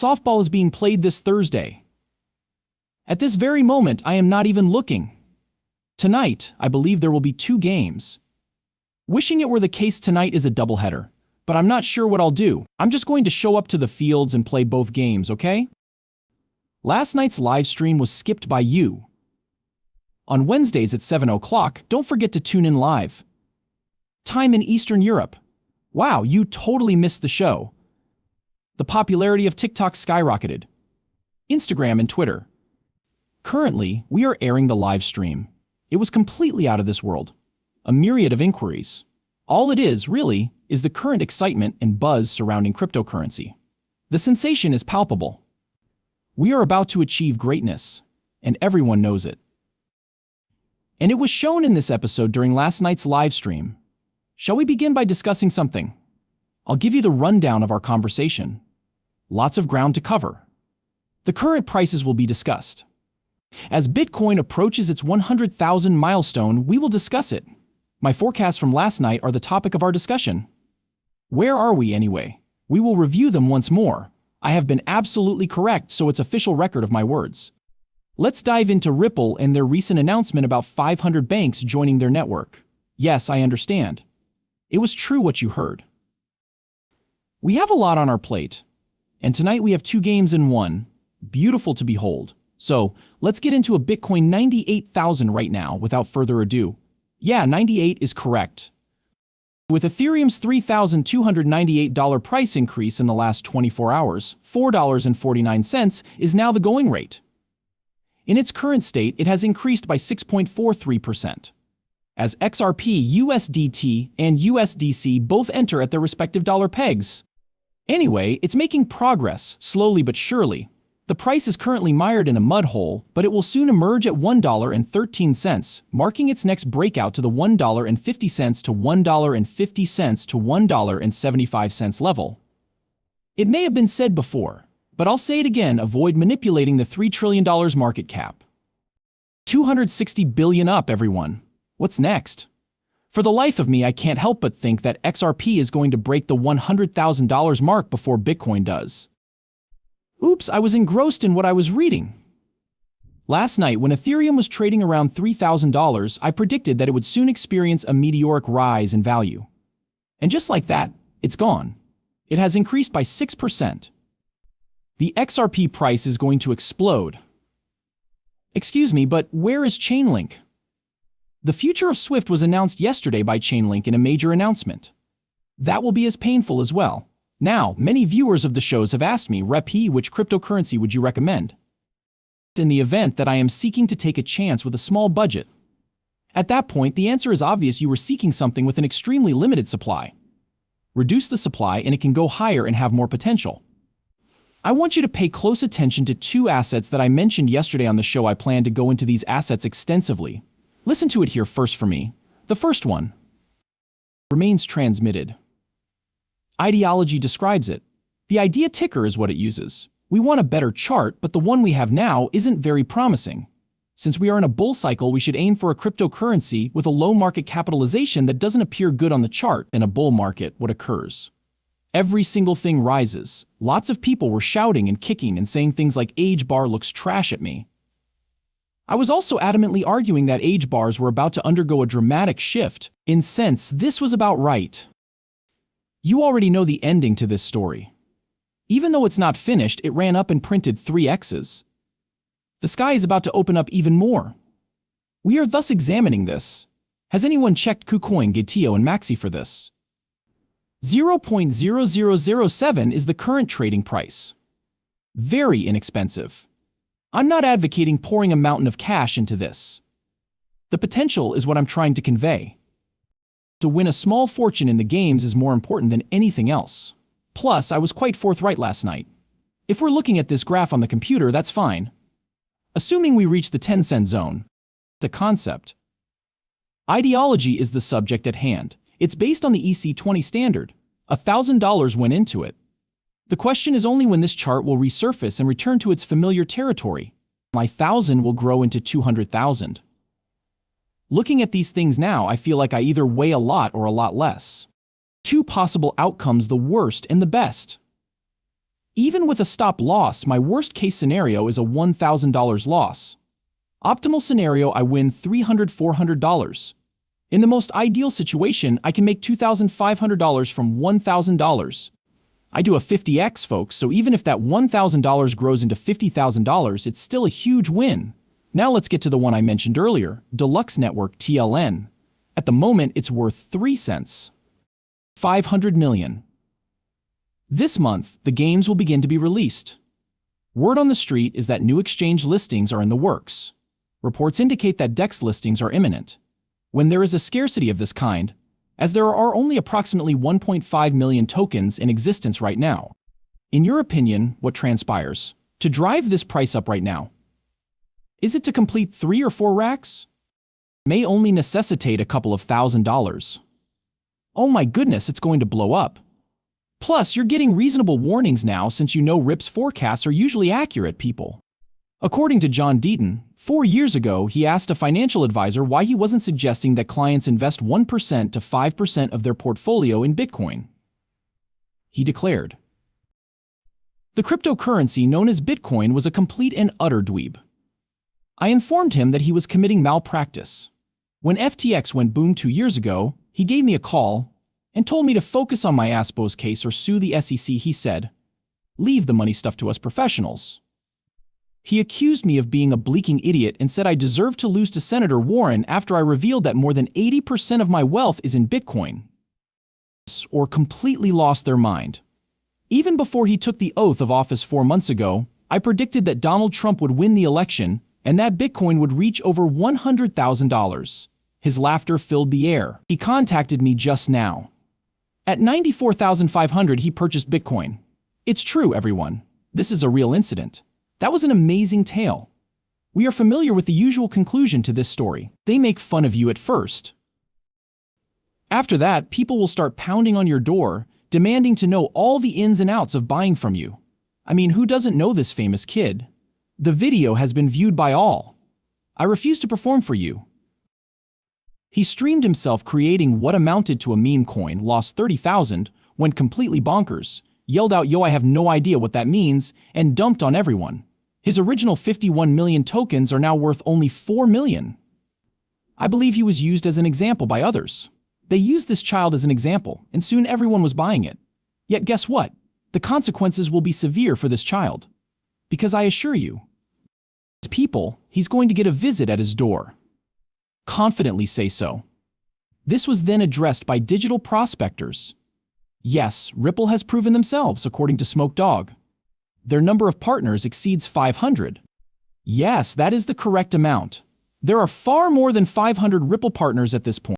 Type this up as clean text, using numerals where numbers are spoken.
Softball is being played this Thursday. At this very moment, I am not even looking. Tonight, I believe there will be 2 games. Wishing it were the case tonight is a doubleheader, but I'm not sure what I'll do. I'm just going to show up to the fields and play both games, okay? Last night's live stream was skipped by you. On Wednesdays at 7 o'clock, don't forget to tune in live. Time in Eastern Europe. Wow, you totally missed the show. The popularity of TikTok skyrocketed. Instagram and Twitter. Currently, we are airing the live stream. It was completely out of this world. A myriad of inquiries. All it is, really, is the current excitement and buzz surrounding cryptocurrency. The sensation is palpable. We are about to achieve greatness, and everyone knows it. And it was shown in this episode during last night's live stream. Shall we begin by discussing something? I'll give you the rundown of our conversation. Lots of ground to cover. The current prices will be discussed. As Bitcoin approaches its 100,000 milestone, we will discuss it. My forecasts from last night are the topic of our discussion. Where are we anyway? We will review them once more. I have been absolutely correct, so it's official record of my words. Let's dive into Ripple and their recent announcement about 500 banks joining their network. Yes, I understand. It was true what you heard. We have a lot on our plate, and tonight we have 2 games in one. Beautiful to behold. So, let's get into a Bitcoin 98,000 right now without further ado. Yeah, 98 is correct. With Ethereum's $3,298 price increase in the last 24 hours, $4.49 is now the going rate. In its current state, it has increased by 6.43%. As XRP, USDT, and USDC both enter at their respective dollar pegs. Anyway, it's making progress, slowly but surely. The price is currently mired in a mud hole, but it will soon emerge at $1.13, marking its next breakout to the $1.50 to $1.50 to $1.75 level. It may have been said before, but I'll say it again, avoid manipulating the $3 trillion market cap. 260 billion up, everyone. What's next? For the life of me, I can't help but think that XRP is going to break the $100,000 mark before Bitcoin does. Oops, I was engrossed in what I was reading. Last night, when Ethereum was trading around $3,000, I predicted that it would soon experience a meteoric rise in value. And just like that, it's gone. It has increased by 6%. The XRP price is going to explode. Excuse me, but where is Chainlink? The future of Swift was announced yesterday by Chainlink in a major announcement. That will be as painful as well. Now, many viewers of the shows have asked me, Rep, which cryptocurrency would you recommend? In the event that I am seeking to take a chance with a small budget. At that point, the answer is obvious: you were seeking something with an extremely limited supply. Reduce the supply and it can go higher and have more potential. I want you to pay close attention to 2 assets that I mentioned yesterday on the show. I plan to go into these assets extensively. Listen to it here first for me. The first one remains transmitted. Ideology describes it. The idea ticker is what it uses. We want a better chart, but the one we have now isn't very promising. Since we are in a bull cycle, we should aim for a cryptocurrency with a low market capitalization that doesn't appear good on the chart. In a bull market, what occurs? Every single thing rises. Lots of people were shouting and kicking and saying things like "Age bar looks trash" at me. I was also adamantly arguing that age bars were about to undergo a dramatic shift. In sense, this was about right. You already know the ending to this story. Even though it's not finished, it ran up and printed 3 X's. The sky is about to open up even more. We are thus examining this. Has anyone checked KuCoin, Gatio, and Maxi for this? 0.0007 is the current trading price. Very inexpensive. I'm not advocating pouring a mountain of cash into this. The potential is what I'm trying to convey. To win a small fortune in the games is more important than anything else. Plus, I was quite forthright last night. If we're looking at this graph on the computer, that's fine. Assuming we reach the 10-cent zone. It's a concept. Ideology is the subject at hand. It's based on the EC20 standard. $1,000 went into it. The question is only when this chart will resurface and return to its familiar territory. My 1,000 will grow into 200,000. Looking at these things now, I feel like I either weigh a lot or a lot less. 2 possible outcomes, the worst and the best. Even with a stop loss, my worst case scenario is a $1,000 loss. Optimal scenario, I win $300–400. In the most ideal situation, I can make $2,500 from $1,000. I do a 50x, folks, so even if that $1,000 grows into $50,000, it's still a huge win. Now let's get to the one I mentioned earlier, Deluxe Network TLN. At the moment, it's worth 3 cents. 500 million. This month, the games will begin to be released. Word on the street is that new exchange listings are in the works. Reports indicate that DEX listings are imminent. When there is a scarcity of this kind, as there are only approximately 1.5 million tokens in existence right now. In your opinion, what transpires to drive this price up right now? Is it to complete 3 or 4 racks? May only necessitate a couple of $1,000s. Oh my goodness, it's going to blow up. Plus, you're getting reasonable warnings now since you know RIP's forecasts are usually accurate, people. According to John Deaton, 4 years ago, he asked a financial advisor why he wasn't suggesting that clients invest 1% to 5% of their portfolio in Bitcoin. He declared, "The cryptocurrency known as Bitcoin was a complete and utter dweeb." I informed him that he was committing malpractice. When FTX went boom 2 years ago, he gave me a call and told me to focus on my ASPO's case or sue the SEC. He said, "Leave the money stuff to us professionals." He accused me of being a bleaking idiot and said I deserved to lose to Senator Warren after I revealed that more than 80% of my wealth is in Bitcoin. Or completely lost their mind. Even before he took the oath of office 4 months ago, I predicted that Donald Trump would win the election and that Bitcoin would reach over $100,000. His laughter filled the air. He contacted me just now. At $94,500 he purchased Bitcoin. It's true, everyone. This is a real incident. That was an amazing tale. We are familiar with the usual conclusion to this story. They make fun of you at first. After that, people will start pounding on your door, demanding to know all the ins and outs of buying from you. I mean, who doesn't know this famous kid? The video has been viewed by all. I refuse to perform for you. He streamed himself creating what amounted to a meme coin, lost 30,000, went completely bonkers, yelled out, "Yo, I have no idea what that means," and dumped on everyone. His original 51 million tokens are now worth only 4 million. I believe he was used as an example by others. They used this child as an example, and soon everyone was buying it. Yet guess what? The consequences will be severe for this child. Because I assure you, people, he's going to get a visit at his door. Confidently say so. This was then addressed by digital prospectors. Yes, Ripple has proven themselves, according to Smoke Dog. Their number of partners exceeds 500. Yes, that is the correct amount. There are far more than 500 Ripple partners at this point.